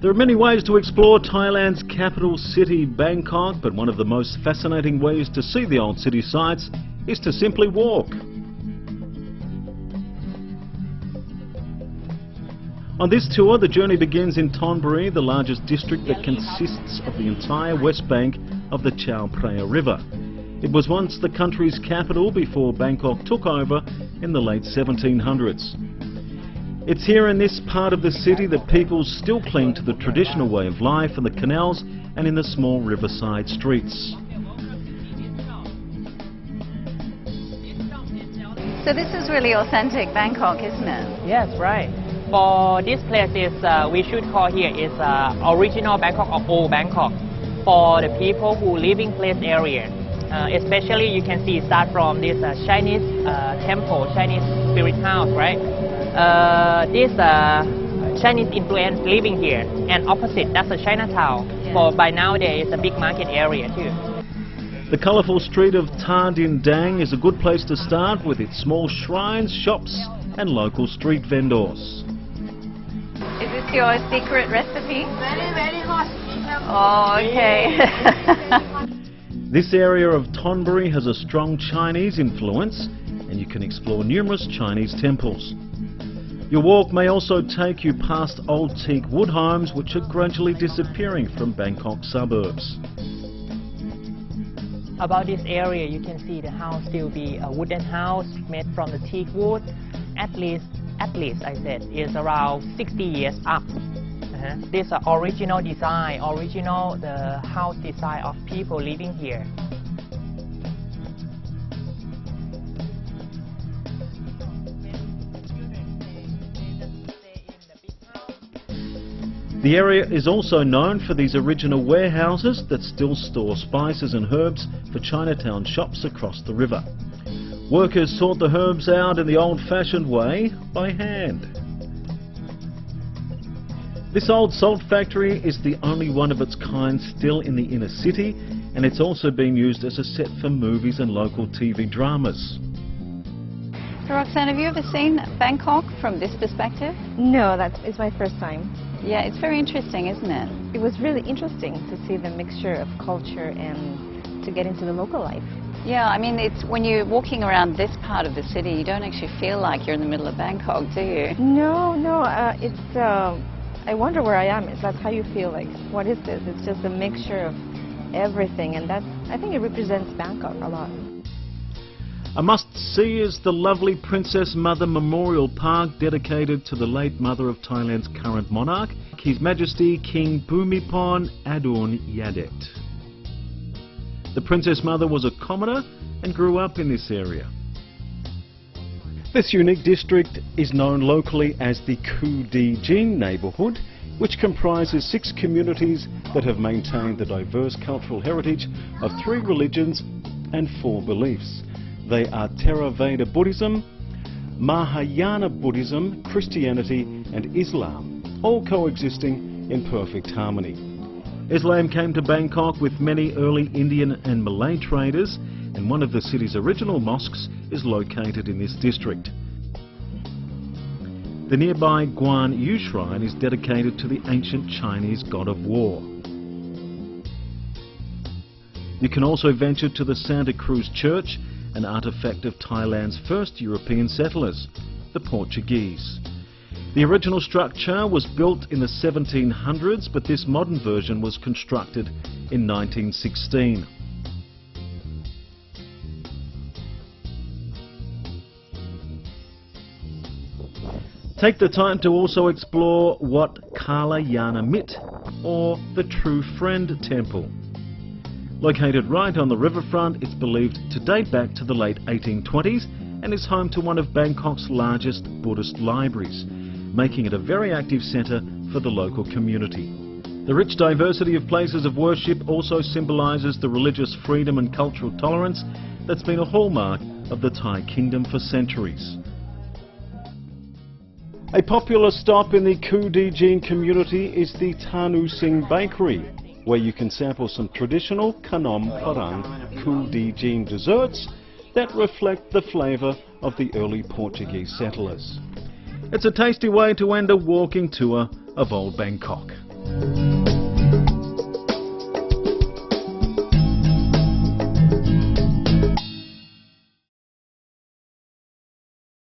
There are many ways to explore Thailand's capital city, Bangkok, but one of the most fascinating ways to see the old city sites is to simply walk. On this tour, the journey begins in Thonburi, the largest district that consists of the entire west bank of the Chao Phraya River. It was once the country's capital before Bangkok took over in the late 1700s. It's here in this part of the city that people still cling to the traditional way of life in the canals and in the small riverside streets. So this is really authentic Bangkok, isn't it? Yes, right. For this place is we should call here is original Bangkok or Old Bangkok for the people who live in place area. Especially you can see start from this Chinese temple, Chinese spirit house, right? This Chinese influence living here, and opposite that's a Chinatown. Yeah. For by now there is a big market area too. The colourful street of Ta Dinh Dang is a good place to start with its small shrines, shops and local street vendors. Is this your secret recipe? Very hot. Oh, okay. This area of Thonburi has a strong Chinese influence, and you can explore numerous Chinese temples. Your walk may also take you past old teak wood homes which are gradually disappearing from Bangkok suburbs. About this area, you can see the house still be a wooden house made from the teak wood. At least I said, is around 60 years up. This is original design, the house design of people living here. The area is also known for these original warehouses that still store spices and herbs for Chinatown shops across the river. Workers sort the herbs out in the old-fashioned way, by hand. This old salt factory is the only one of its kind still in the inner city, and it's also been used as a set for movies and local TV dramas. So Roxanne, have you ever seen Bangkok from this perspective? No, it's my first time. Yeah, it's very interesting, isn't it? It was really interesting to see the mixture of culture and to get into the local life. Yeah, I mean, it's when you're walking around this part of the city, you don't actually feel like you're in the middle of Bangkok, do you? No, I wonder where I am. That's how you feel like, what is this? It's just a mixture of everything, and I think it represents Bangkok a lot. A must-see is the lovely Princess Mother Memorial Park dedicated to the late mother of Thailand's current monarch, His Majesty King Bhumibol Adulyadej. The Princess Mother was a commoner and grew up in this area. This unique district is known locally as the Kudeejeen neighbourhood, which comprises 6 communities that have maintained the diverse cultural heritage of 3 religions and 4 beliefs. They are Theravada Buddhism, Mahayana Buddhism, Christianity and Islam, all coexisting in perfect harmony. Islam came to Bangkok with many early Indian and Malay traders, and one of the city's original mosques is located in this district. The nearby Guan Yu Shrine is dedicated to the ancient Chinese god of war. You can also venture to the Santa Cruz Church, an artefact of Thailand's first European settlers, the Portuguese. The original structure was built in the 1700s, but this modern version was constructed in 1916. Take the time to also explore Wat Kalyana Mit, or the True Friend Temple. Located right on the riverfront, it's believed to date back to the late 1820s and is home to one of Bangkok's largest Buddhist libraries, making it a very active centre for the local community. The rich diversity of places of worship also symbolises the religious freedom and cultural tolerance that's been a hallmark of the Thai kingdom for centuries. A popular stop in the Kudeejeen community is the Singh bakery, where you can sample some traditional Khanom Parang Kudeejeen desserts that reflect the flavour of the early Portuguese settlers. It's a tasty way to end a walking tour of Old Bangkok. Bangkok.